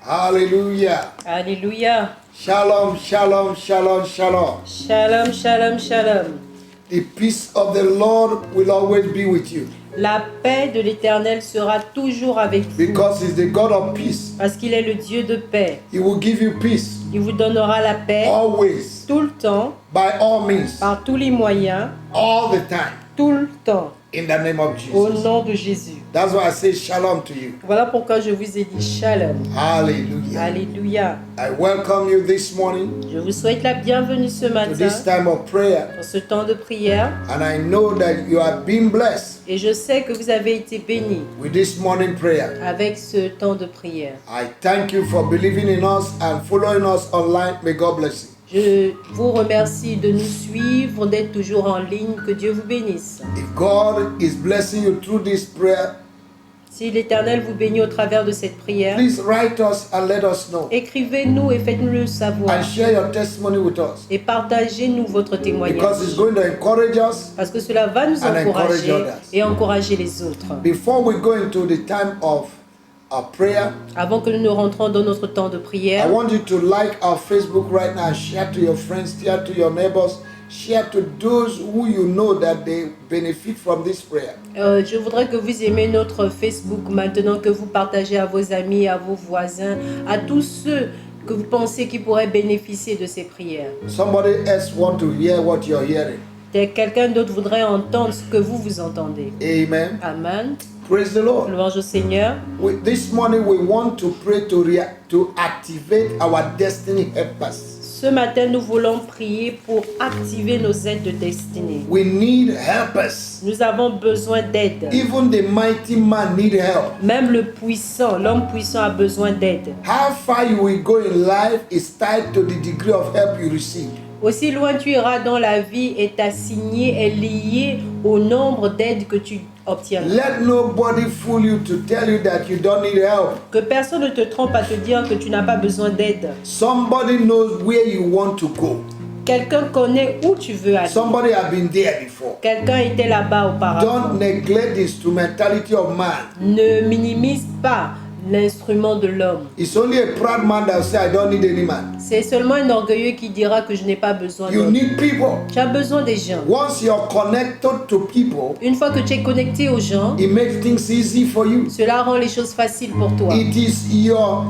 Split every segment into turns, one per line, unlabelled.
Hallelujah.
Alléluia.
Shalom, shalom, shalom, shalom.
Shalom, shalom, shalom.
The peace of the Lord will always be with you
La paix de l'Éternel sera toujours avec vous.
because He's the God of peace.
Parce qu'il est le Dieu de paix.
He will give you peace
Il vous donnera la paix
always,
tout le temps,
by all means,
par tous les moyens,
all the time,
tout le temps,
in the name of
au
Jesus.
nom de Jésus.
That's why I say shalom to you.
Voilà pourquoi je vous ai dit shalom.
Hallelujah.
Alléluia.
I welcome you this morning
Je vous souhaite la bienvenue ce
to
matin
this time of prayer,
pour ce temps de prière.
and I know that you have been blessed
Et je sais que vous avez été bénis
with this morning prayer.
avec ce temps de prière.
I thank you for believing in us and following us online. May God bless you.
Je vous remercie de nous suivre, d'être toujours en ligne. Que Dieu vous bénisse.
If God is blessing you through this prayer,
Si l'Éternel vous bénit au travers de cette prière,
please write us and let us know.
écrivez-nous et faites-nous le savoir.
And share your testimony with us.
Et partagez-nous votre témoignage.
Because it's going to encourage us.
Parce que cela va nous
And
encourager
encourage others.
et encourager les autres.
Before we go into the time of our prayer,
Avant que nous ne rentrons dans notre temps de
I
prière,
want you to like our Facebook right now. Share to your friends, share to your neighbors, share to those who you know that they benefit from this prayer.
je voudrais que vous aimiez notre Facebook maintenant, que vous partagez à vos amis, à vos voisins, à tous ceux que vous pensez qui pourraient bénéficier de ces prières.
Somebody else want to hear what you're hearing.
Quelqu'un d'autre voudrait entendre ce que vous entendez.
Amen.
Amen.
Praise the Lord.
Louange au Seigneur.
This morning we want to pray to activate our destiny helpers.
Ce matin, nous voulons prier pour activer nos aides de destinée.
We need helpers.
Nous avons besoin d'aide.
Even the mighty man need help.
Même le puissant, l'homme puissant a besoin d'aide.
How far you will go in life is tied to the degree of help you receive.
Aussi loin tu iras dans la vie est assigné, est lié au nombre d'aides que tu obtiendras.
Let nobody fool you to tell you that you don't need help.
Que personne ne te trompe à te dire que tu n'as pas besoin d'aide.
Somebody knows where you want to go.
Quelqu'un connaît où tu veux aller.
Somebody have been there before.
Quelqu'un était là-bas auparavant.
Don't neglect the instrumentality of man.
Ne minimise pas l'instrument de l'homme.
It's only a proud man that will say, I don't need any man.
C'est seulement un orgueilleux qui dira que je n'ai pas besoin
You
d'homme.
need people.
Tu as besoin des gens.
Once you're connected to people,
Une fois que tu es connecté aux gens,
it makes things easy for you.
cela rend les choses faciles pour toi.
It is your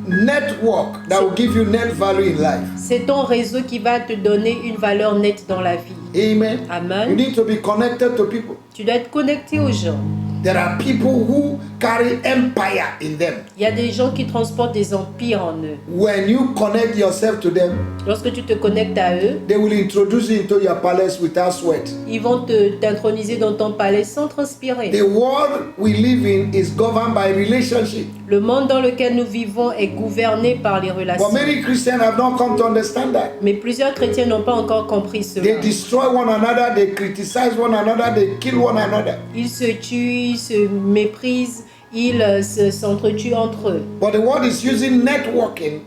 network that will give you net value in life.
C'est ton réseau qui va te donner une valeur nette dans la vie.
Amen.
Amen.
You need to be connected to people.
Tu dois être connecté aux gens.
There are people who carry empire in them.
Il y a des gens qui transportent des empires en eux.
When you connect yourself to them,
Lorsque tu te connectes à eux,
they will introduce you into your palace without sweat.
ils vont t'introniser dans ton palais sans transpirer.
The world we live in is governed by relationship.
Le monde dans lequel nous vivons est gouverné par les
But
relations.
many Christians have not come to understand that.
Mais plusieurs chrétiens n'ont pas encore compris
They
cela.
destroy one another, they criticize one another, they kill one another.
Ils se tuent, ils se méprisent, ils s'entretuent entre eux.
But the world is using networking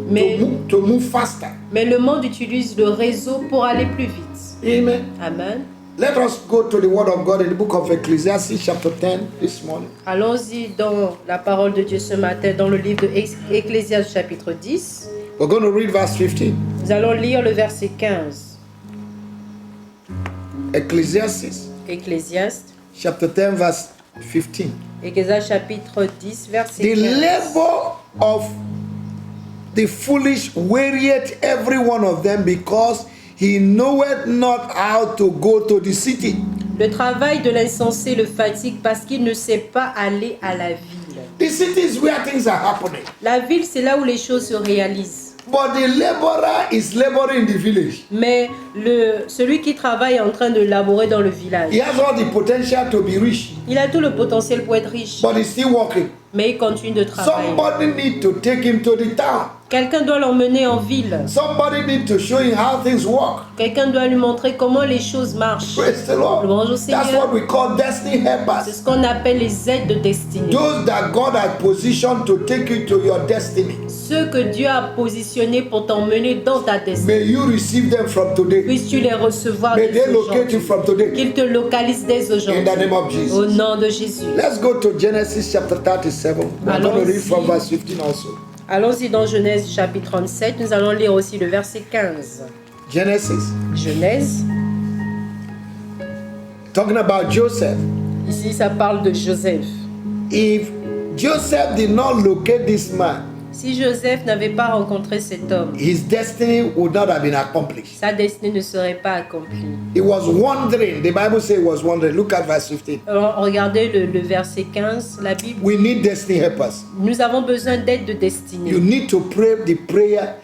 Mais,
to move faster.
mais le monde utilise le réseau pour aller plus vite.
Amen.
Amen.
Let us go to the word of God in the book of Ecclesiastes chapter 10 this morning.
Allons-y dans la parole de Dieu ce matin, dans le livre de Ecclésiaste chapitre 10.
We're going to read verse 15.
Nous allons lire le verset 15.
Ecclesiastes
Ecclésiaste,
chapter 10 verse 15.
Ecclésiaste chapitre 10, verset
The
15.
labor of the foolish wearieth every one of them, because he knoweth not how to go to the city.
Le travail de l'insensé le fatigue parce qu'il ne sait pas aller à la ville.
The city is where things are happening.
La ville, c'est là où les choses se réalisent.
But the laborer is laboring in the village.
Mais celui qui travaille est en train de laborer dans le village.
He has all the potential to be rich,
Il a tout le potentiel pour être riche,
but he's still working.
mais il continue de travailler.
Somebody need to take him to the town.
Quelqu'un doit l'emmener en ville.
Somebody need to show him how things work.
Quelqu'un doit lui montrer comment les choses marchent.
Praise the Lord.
Louange au
That's
Seigneur.
what we call destiny
C'est
helpers.
ce qu'on appelle les aides de destinée.
Those that God has positioned to take you to your destiny.
Ceux que Dieu a positionnés pour t'emmener dans ta destinée.
May you receive them from today.
Puisses-tu les recevoir
May
dès
they locate you
aujourd'hui.
from today.
Qu'ils te localisent dès
In
aujourd'hui.
the name of
Au
Jesus.
nom de Jésus.
Let's go to Genesis chapter 37. We're going to read from verse 15 also.
Allons-y dans Genèse chapitre 37. Nous allons lire aussi le verset 15.
Genesis.
Genèse.
Talking about Joseph.
Ici, ça parle de Joseph.
If Joseph did not locate this man,
Si Joseph n'avait pas rencontré cet homme,
his destiny would not have been accomplished.
sa destinée ne serait pas accomplie.
He was wandering. The Bible says he was wandering. Look at verse 15.
Alors, regardez le verset 15, la Bible.
We need destiny helpers.
Nous avons besoin d'aide de destinée.
You need to pray the prayer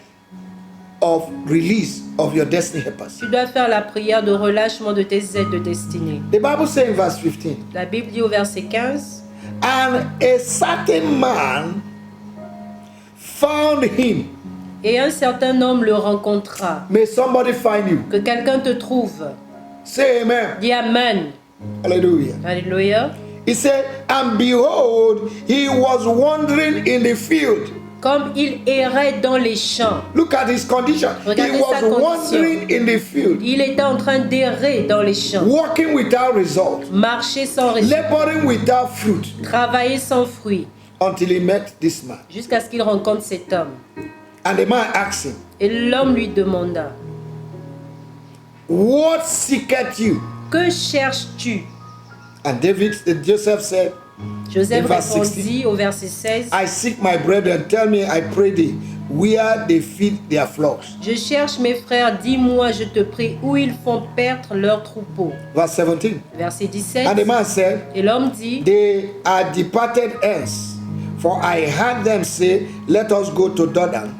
of release of your destiny helpers.
Tu dois faire la prière de relâchement de tes aides de destinée.
The Bible says in verse 15,
La Bible dit au verset 15,
and a certain man found him.
et un certain homme le rencontra.
May somebody find you.
Que quelqu'un te trouve.
Say amen.
Dis Amen.
Hallelujah.
Alléluia.
He said, and behold, he was wandering in the field.
Comme il errait dans les champs.
Look at his condition.
Regardez
He
sa
was
condition.
wandering in the field,
Il était en train d'errer dans les champs.
walking without result,
Marcher sans résultat.
laboring without fruit,
Travailler sans fruit.
until he met this man.
Jusqu'à ce qu'il rencontre cet homme.
And the man asked him,
Et l'homme lui demanda,
what seeketh you?
que cherches-tu?
And Joseph said,
Joseph
In verse
répondit au verset 16,
I seek my brethren, tell me, I pray thee, where they feed their flocks.
je cherche mes frères, dis-moi, je te prie, où ils font perdre leurs troupeaux.
Verse 17.
Verset 17,
And the man said,
et l'homme dit,
they are departed hence, for I heard them say, let us go to Dothan.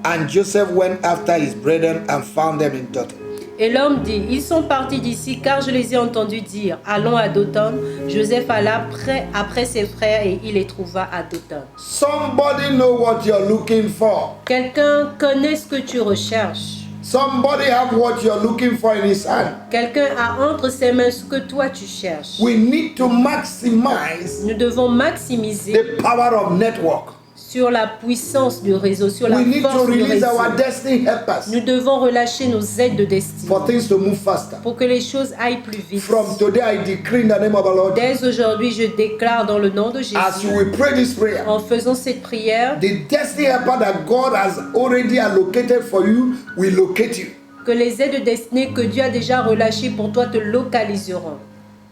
And Joseph went after his brethren and found them in Dothan.
et l'homme dit, ils sont partis d'ici car je les ai entendus dire, allons à Dothan. Joseph alla après ses frères et il les trouva à Dothan.
Somebody know what you're looking for.
Quelqu'un connaît ce que tu recherches.
Somebody have what you're looking for in his hand.
Quelqu'un a entre ses mains ce que toi tu cherches.
We need to maximize
Nous devons maximiser
the power of network.
sur la puissance du réseau, sur la
We need to
force du
release
réseau.
our destiny helpers
Nous devons relâcher nos aides de destinée
for things to move faster.
pour que les choses aillent plus vite.
From today, I decree in the name of the Lord,
Dès aujourd'hui, je déclare dans le nom de Jésus,
as you will pray this prayer,
en faisant cette prière,
the destiny helper that God has already allocated for you will locate you.
que les aides de destinée que Dieu a déjà relâchées pour toi te localiseront.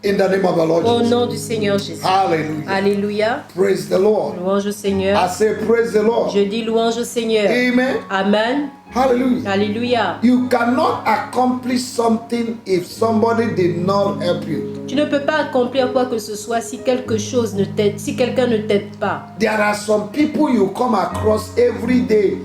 In the name of the Lord
Au
Jesus.
nom du Seigneur Jésus.
Hallelujah.
Alléluia.
Praise the Lord.
Louange au Seigneur.
I say praise the Lord.
Je dis louange au Seigneur.
Amen.
Amen.
Hallelujah.
Alléluia.
You cannot accomplish something if somebody did not help you.
Tu ne peux pas accomplir quoi que ce soit si quelque chose ne t'aide, si quelqu'un ne t'aide pas.
There are some people you come across every day.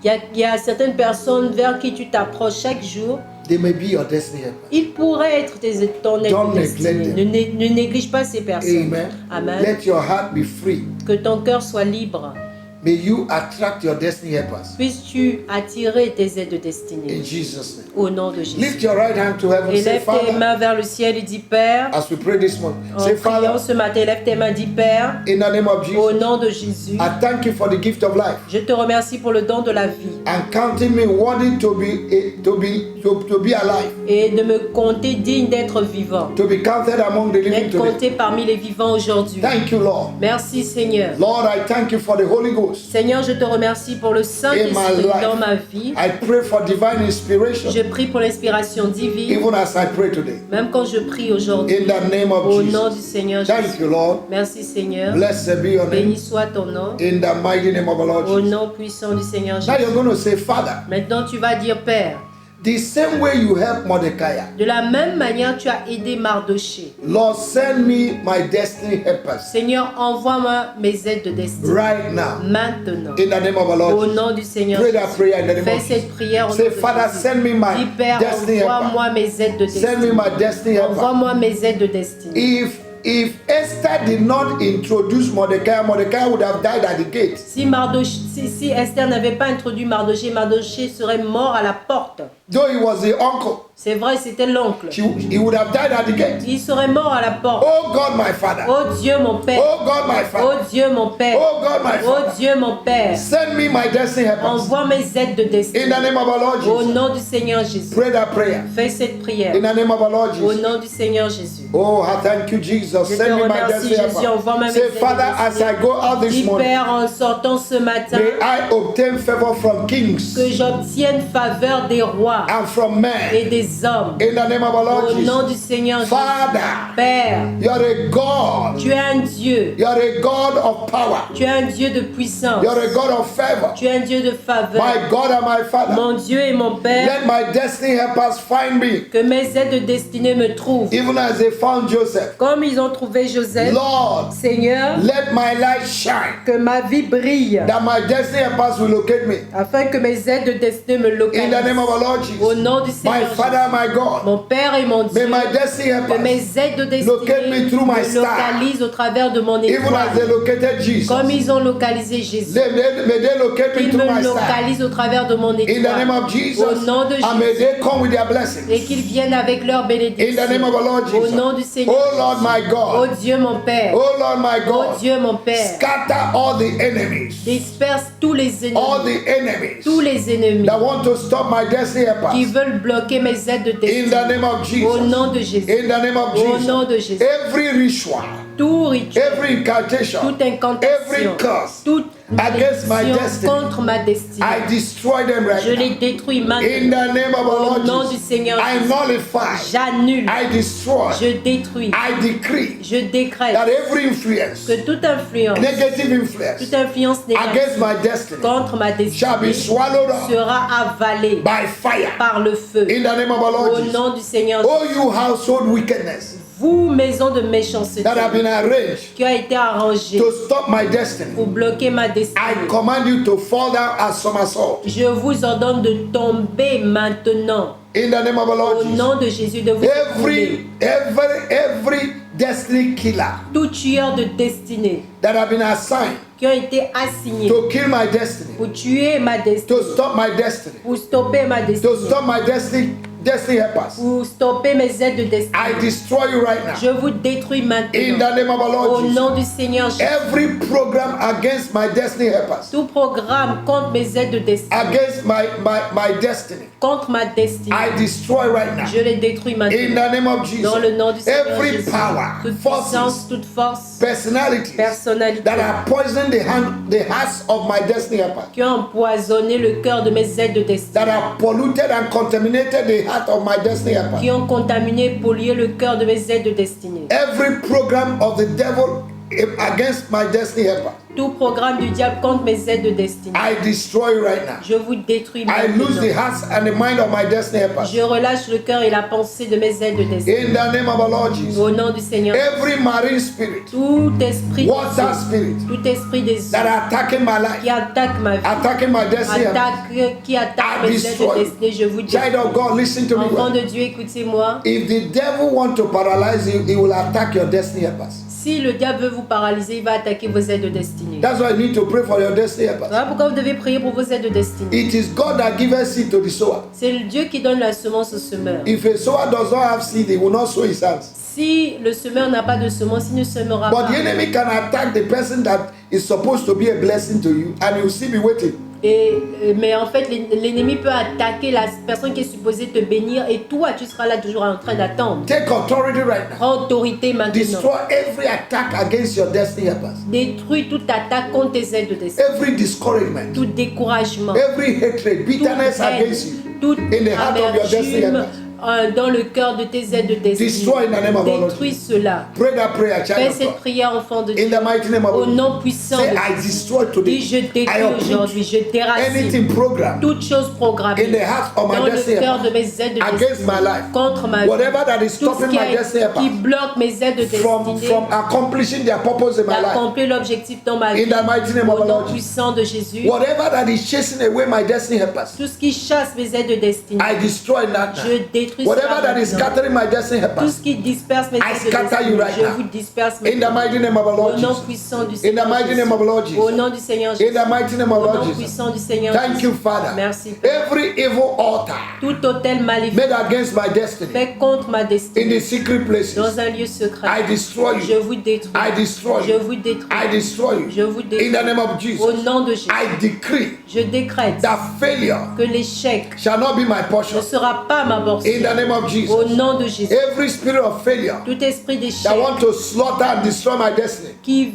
Il y a certaines personnes vers qui tu t'approches chaque jour.
They may be your destiny helper.
Ils pourraient être ton aide
Don't
de destinée.
neglect them.
Ne néglige pas ces personnes.
Amen.
Amen.
Let your heart be free.
Que ton cœur soit libre.
May you attract your destiny helpers.
Puisses-tu attirer tes aides de destinée.
In Jesus' name.
Au nom de Jésus.
Lift your right hand to heaven.
Et
Say,
lève tes
Father,
mains vers le ciel et dis Père.
as we pray this morning,
En
say,
priant
Father,
ce matin, lève tes mains, dis Père.
in the name of
Au
Jesus,
nom de Jésus.
I thank you for the gift of life
Je te remercie pour le don de la vie.
and counting me worthy to be alive,
Et de me compter digne d'être vivant.
to be counted among the living
D'être
today.
compté parmi les vivants aujourd'hui.
Thank you, Lord.
Merci Seigneur.
Lord, I thank you for the Holy Ghost.
Seigneur, je te remercie pour le
In my
Saint-Esprit
life.
dans ma vie.
I pray for divine inspiration,
Je prie pour l'inspiration divine,
even as I pray today.
même quand je prie aujourd'hui.
In the name of
Au nom du
Jesus.
Seigneur
Thank
Jésus.
you, Lord.
Merci Seigneur.
Blessed be your name.
Béni soit ton nom.
In the mighty name of the Lord
Au
Jesus.
nom puissant du Seigneur
Now
Jésus.
you're going to say, Father,
Maintenant tu vas dire Père.
the same way you help Mordecai,
De la même manière tu as aidé Mardoché.
Lord, send me my destiny helpers
Seigneur, envoie-moi mes aides de destinée.
right now.
Maintenant.
In the name of the Lord
Au
Jesus.
nom du Seigneur
Pray
Jésus.
that prayer in the name
Fais
of
cette
Jesus.
prière au nom
Say,
de
Father,
Jésus.
send me
Dis
my
Père,
destiny helper.
envoie-moi mes aides de
Send me
destinée.
my destiny helper.
Envoie-moi mes aides de destinée.
If if Esther did not introduce Mordecai, Mordecai would have died at the gate.
Si Esther n'avait pas introduit Mardoché, Mardoché serait mort à la porte.
Though he was the uncle,
C'est vrai, c'était l'oncle.
he would have died at the gate.
Il serait mort à la porte.
Oh God, my father.
Oh Dieu mon Père.
Oh God, my
Oh
father.
Dieu mon Père.
Oh God, my
Oh
father.
Dieu mon Père.
Send me my destiny helpers.
Envoie mes aides de
In
destin.
the name of our Lord
Au
Jesus.
nom du Seigneur Jésus.
Pray that prayer.
Fais cette prière.
In the name of our Lord
Au
Jesus.
nom du Seigneur Jésus.
Oh, I thank you, Jesus.
Je te
Send me my
remercie,
destiny
Jésus. Envoie-moi
helpers.
mes
Say, Father, as
aides
I go out
de
this
destin. Dis,
morning,
Père, en sortant ce matin,
may I obtain favor from kings
que j'obtienne faveur des rois
and from
et
men.
des hommes.
In the name of our Lord
Au nom
Jesus.
du Seigneur Jésus.
Father,
Père,
you're a God.
tu es un Dieu.
You're a God of power.
Tu es un Dieu de puissance.
You're a God of favor.
Tu es un Dieu de faveur.
My God and my Father,
Mon Dieu et mon Père,
let my destiny helpers find me,
que mes aides de destinée me trouvent.
even as they found Joseph.
Comme ils ont trouvé Joseph,
Lord,
Seigneur,
let my light shine,
que ma vie brille,
that my destiny helpers will locate me.
afin que mes aides de destinée me
In the name
localisent.
of our Lord
Au
Jesus,
nom du
my
Seigneur
Father,
Jésus.
my God,
Mon Père et mon
may
Dieu,
my destiny
que
helpers,
mes aides de
locate me
destinée
through my
me
star.
localisent au travers de mon
even as they
étoile.
located Jesus,
Comme ils ont localisé Jésus.
may they locate me
Qu'ils
through my
me
star.
localisent au travers de mon
In the name
étoile.
of Jesus,
Au nom de
and may
Jésus.
they come with their blessings.
Et qu'ils viennent avec leur
In
bénédiction.
the name of our Lord
Au
Jesus.
nom du Seigneur.
Oh Lord, my
Oh
God.
Dieu mon Père.
Oh Lord, my
Oh
God.
Dieu mon Père.
Scatter all the enemies.
Disperse tous les
All
ennemis.
the enemies
Tous les ennemis
that want to stop my destiny
qui
helpers.
veulent bloquer mes aides de
In the
destinée.
name of
Au
Jesus.
nom de Jésus.
In the name of
Au nom de
Jesus.
Jésus.
Every ritual,
Tout rituel,
every incantation,
toute
every
incantation,
curse
toute
against my
malédiction
destiny,
contre ma destinée,
I destroy them right
je les
now.
détruis
In
maintenant.
the name of our
Au
Lord
nom du
Jesus.
Seigneur
I
Jésus.
nullify,
J'annule,
I destroy,
je détruis,
I decree
je décrète
that every influence,
que toute influence,
negative influence
toute influence
against
négative
my destiny
contre ma
shall be
destinée
swallowed up
sera avalée
by fire.
par le feu.
In the name of our Lord
Au
Jesus.
nom du Seigneur
Oh,
Jésus.
you household wickedness
Vous, maison de méchanceté,
that have been arranged
qui a été arrangée
to stop my destiny,
pour bloquer ma
I
destinée,
command you to fall down as somersault.
je vous ordonne de tomber maintenant.
In the name of our Lord
Au
Jesus.
nom de Jésus, de vous écrouler.
Every destiny killer
Tout tueur de destinée
that have been assigned
qui ont été assignés
to kill my destiny,
pour tuer ma destinée,
to stop my destiny,
pour stopper ma
to
destinée,
stop my destiny helpers,
pour stopper mes aides de
I
destinée.
destroy you right now.
Je vous détruis
In
maintenant.
the name of our
Au
Lord Jesus.
nom du Seigneur Jésus.
Every program against my destiny helpers,
Tout programme contre mes aides de destinée,
against my destiny,
contre ma destinée,
I destroy right now.
je les détruis
In
maintenant.
the name of Jesus.
Dans le nom du Seigneur
Every
Jésus.
power,
Toute
forces,
puissance, toute force,
personalities
personnalité
that are poisoning the hearts of my destiny helpers,
qui ont empoisonné le cœur de mes aides de destinée,
that have polluted and contaminated the heart of my destiny helpers.
qui ont contaminé, pollué le cœur de mes aides de destinée.
Every program of the devil against my destiny helper,
Tout programme du diable contre mes aides de destinée,
I destroy you right now.
je vous détruis
I lose the
maintenant.
hearts and the mind of my destiny helpers.
Je relâche le cœur et la pensée de mes aides de destinée.
In the name of our Lord Jesus.
Au nom du Seigneur.
Every marine spirit,
Tout esprit des
water
eaux,
spirit
tout esprit des
that
eaux
are attacking my life,
qui attaque ma vie,
attacking my destiny helpers.
qui attaque
I
mes aides
destroy
de
you.
destinée, je vous
Child of
détruis.
God, listen to me
Enfant
well.
de Dieu, écoutez-moi.
If the devil want to paralyze you, he will attack your destiny helpers.
Si le diable veut vous paralyser, il va attaquer vos aides de destinée.
That's why you need to pray for your destiny helpers.
Voilà pourquoi vous devez prier pour vos aides de destinée.
It is God that gives seed to the sower.
C'est le Dieu qui donne la semence au semeur.
If a sower does not have seed, he will not sow his hands.
Si le semeur n'a pas de semence, il ne semera
But
pas.
the enemy can attack the person that is supposed to be a blessing to you, and you'll still be waiting.
Mais en fait, l'ennemi peut attaquer la personne qui est supposée te bénir et toi, tu seras là toujours en train d'attendre.
Take authority right now.
Prends autorité maintenant.
Destroy every attack against your destiny helpers.
Détruis toute attaque contre tes aides de destinée.
Every discouragement,
Tout découragement.
every hatred,
Toute
bitterness
haine,
against you.
toute
in the heart of your destiny
amertume
helpers.
dans le cœur de tes aides de destinée.
Destroy in the name of our Lord
Détruis
Jesus.
cela.
Pray that prayer,
Fais
child of
cette
God.
prière, enfant de Dieu.
In the mighty name of
Au
our Lord.
nom puissant
Say,
de
I
Jésus.
destroy today.
Dis, je
I
détruis aujourd'hui,
uproot
je déracine
anything programmed
toute chose programmée
in the heart of my
dans le
destiny
cœur de
helpers
mes aides de
against my
destinée,
life.
contre ma vie.
Whatever that is
Tout ce
stopping my destiny
qui
helpers
bloque mes aides de
from
destinée
accomplishing their purpose in my life.
d'accomplir l'objectif dans ma vie.
In the mighty name of
Au
our
nom
Lord Jesus.
puissant de Jésus.
Whatever that is chasing away my destiny helpers,
Tout ce qui chasse mes aides de destinée,
I destroy that now.
je détruis détruis
Whatever
cela
that is
maintenant.
scattering my destiny
Tout
helpers,
ce qui disperse mes
I
aides de
scatter you
destinée,
right
je
now.
vous disperse
In the
maintenant.
mighty name of our
Au
Lord
nom
Jesus.
puissant du
In the
Seigneur
mighty name of our Lord
Jésus. Au
Jesus.
nom du Seigneur
In
Jésus.
the mighty name of
Au
our Lord
nom
Jesus.
puissant du Seigneur
Thank
Jésus.
you, Father.
Merci, Père.
Every evil altar
Tout autel maléfique
made against my destiny
fait contre ma
in the
destinée
secret places,
dans un lieu secret.
I destroy
Je
you.
vous détruis.
I destroy
Je
you.
vous détruis.
I destroy you.
Je vous
In
détruis.
the name of
Au
Jesus,
nom de Jésus.
I decree
Je décrète
that failure
que l'échec
shall not be my
ne
portion.
sera pas ma
In
portion.
the name of
Au
Jesus,
nom de Jésus.
every spirit of failure
Tout esprit d'échec
that want to slaughter and destroy my destiny,
qui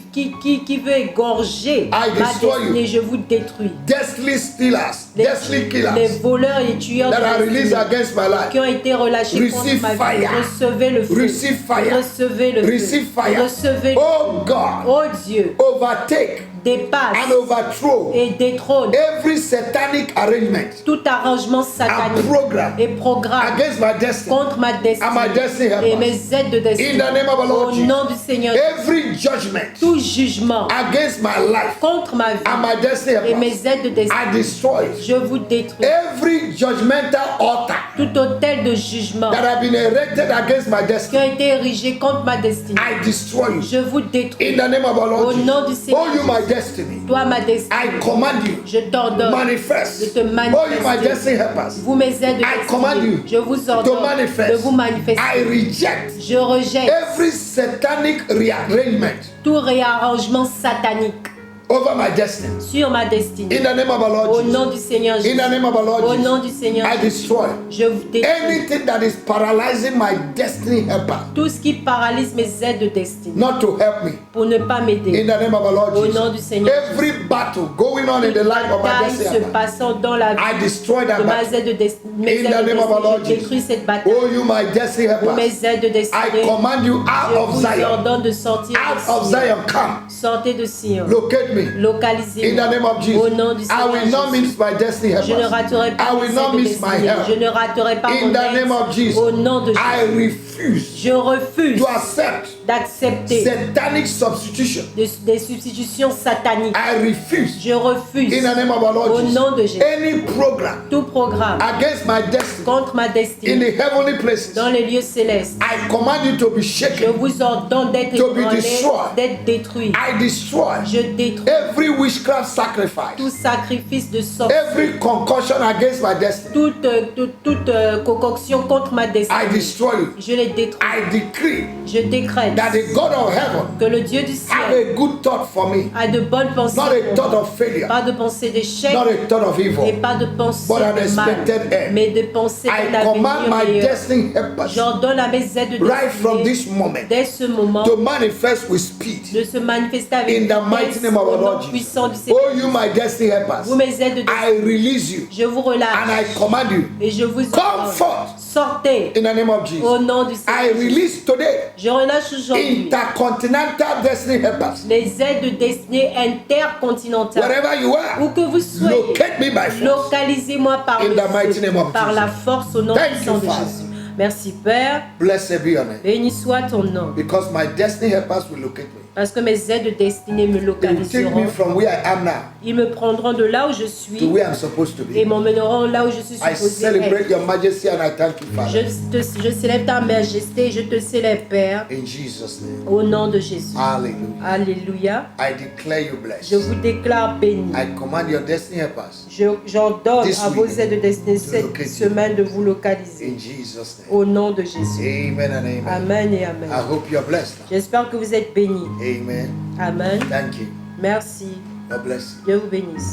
veut égorger ma
destroy you.
destinée, je vous détruis.
destiny stealers, destiny
Les
killers
voleurs et tueurs de
that are released
destinée
against my life,
qui ont été relâchés
receive
contre ma vie.
fire.
Recevez le feu.
Receive fire.
Recevez le
receive
feu.
fire.
Recevez le
Oh God,
Oh Dieu,
overtake
dépasse
and overthrow
et détrône
every satanic arrangement
tout arrangement
and
satanique
program
et programme
against my destiny
contre ma
and my
destinée
destiny
et
helpers.
mes aides de
In
destinée.
the name of our Lord
Au
Jesus,
nom du Seigneur,
every judgment
tout jugement
against my life
contre ma vie
and my destiny
et mes
helpers,
aides de destinée,
I destroy it.
je vous détruis.
Every judgmental altar
Tout hôtel de jugement
that have been erected against my
qui
destiny,
a été érigé contre ma destinée,
I destroy you.
je vous détruis.
In the name of our Lord
Au
Jesus.
nom du Seigneur
Oh, you my destiny,
Toi, ma destinée,
I command you,
je t'ordonne
manifest.
de te
Oh, you my
manifester.
destiny helpers,
Vous, mes aides de
I command
destinée,
you
je vous
to
ordonne
manifest.
de vous manifester.
I reject
Je rejette
every satanic rearrangement
tout réarrangement satanique
over my destiny.
sur ma destinée.
In the name of our Lord
Au
Jesus.
nom du Seigneur
In
Jésus.
the name of our Lord
Au nom
Jesus.
du Seigneur
I
Jésus.
destroy
Je vous détruis
anything that is paralyzing my destiny helper
tout ce qui paralyse mes aides de destinée
not to help me.
pour ne pas
In
m'aider.
the name of our Lord
Au
Jesus.
nom du Seigneur
Every battle going on in the life of my
Bataille
destiny
se
helper,
passant dans la vie
I destroy
de
that
ma
battle.
aide de destinée.
In the name of our Lord
Je détruis
Jesus.
cette bataille.
Oh, you my destiny
Pour
helpers,
mes aides de
I
destinée,
command you out
je
of
vous
Zion.
ordonne de sortir
Out
de
of
Sion.
Zion, come.
Sortez de Sion.
Locate me.
Localisez-moi.
In the name of Jesus.
Au nom du
I
Seigneur
will not
Jésus.
miss my destiny
Je ne
helpers.
raterai pas
I
mes
will
aides
not
de
miss my
destinée.
help.
Je ne raterai pas
In
mon
the name of
aide.
Jesus.
Au nom de
I
Jésus.
refuse
Je refuse
to accept
d'accepter
satanic substitution.
des substitutions sataniques.
I refuse.
Je refuse
In the name of our Lord
au
Jesus.
nom de Jésus
Any program
tout programme
against my destiny
contre ma
in
destinée
the heavenly places,
dans les lieux célestes.
I command you to be
Je
shaken.
vous ordonne d'être
To be
ébranlé,
destroyed.
d'être détruit.
I destroy
Je détruis
every witchcraft sacrifice,
tout sacrifice de sorcier,
every concussion against my destiny.
toute concoction contre ma
I
destinée.
destroy you.
Je les détruis.
I decree
Je décrète
that the God of heaven
que le Dieu du
have
ciel
a good thought for me,
a de bonnes pensées
not a
pour
thought
moi.
of failure,
Pas de pensée d'échec
not a thought of
et
evil.
pas de pensée
But an
de mal,
expected end.
mais de pensée
I
d'un
command
avenir
my
meilleur.
destiny helpers
J'ordonne à mes aides de
right from
destinée,
this moment
dès ce moment,
to manifest with speed.
de se manifester avec
In the mighty
vitesse
name of our
au nom
Lord Jesus.
puissant du Seigneur.
Oh, you my destiny helpers,
Vous, mes aides de
I
destinée,
release you
je vous
and
relâche
I command you,
et je vous
come
ordonne.
forth
Sortez
in the name of
au
Jesus.
nom du
I
Seigneur.
release today
Je relâche aujourd'hui
intercontinental destiny helpers.
les aides de destinée intercontinentale.
Wherever you are,
Où que vous soyez,
locate me by force.
localisez-moi par
In
le
the mighty
feu,
name of
par
Jesus.
la force au nom
Thank
puissant
you,
de
Father.
Jésus. Merci Père,
Blessed be your name.
béni soit ton nom.
Because my destiny helpers will locate me.
Parce que mes aides de destinée me
They will take me
localiseront.
from where I am now
Ils me prendront de là où je
to
suis
where I'm supposed to
et
be.
m'emmèneront là où je suis
I
supposé
celebrate
être.
your majesty and I thank you, Father.
Je célèbre ta majesté, je te célèbre Père,
In Jesus' name.
au nom de Jésus.
Hallelujah.
Alléluia.
I declare you
Je
blessed.
vous déclare béni.
I command your destiny helpers
J'ordonne
This
à vos
week,
aides de destinée
to
cette
locate you.
semaine de vous localiser.
in Jesus' name.
Au nom de Jésus.
Amen and amen.
Amen et
I
Amen.
hope you're blessed.
J'espère que vous êtes bénis.
Amen.
Amen.
Thank you.
Merci.
God bless you.
Dieu vous bénisse.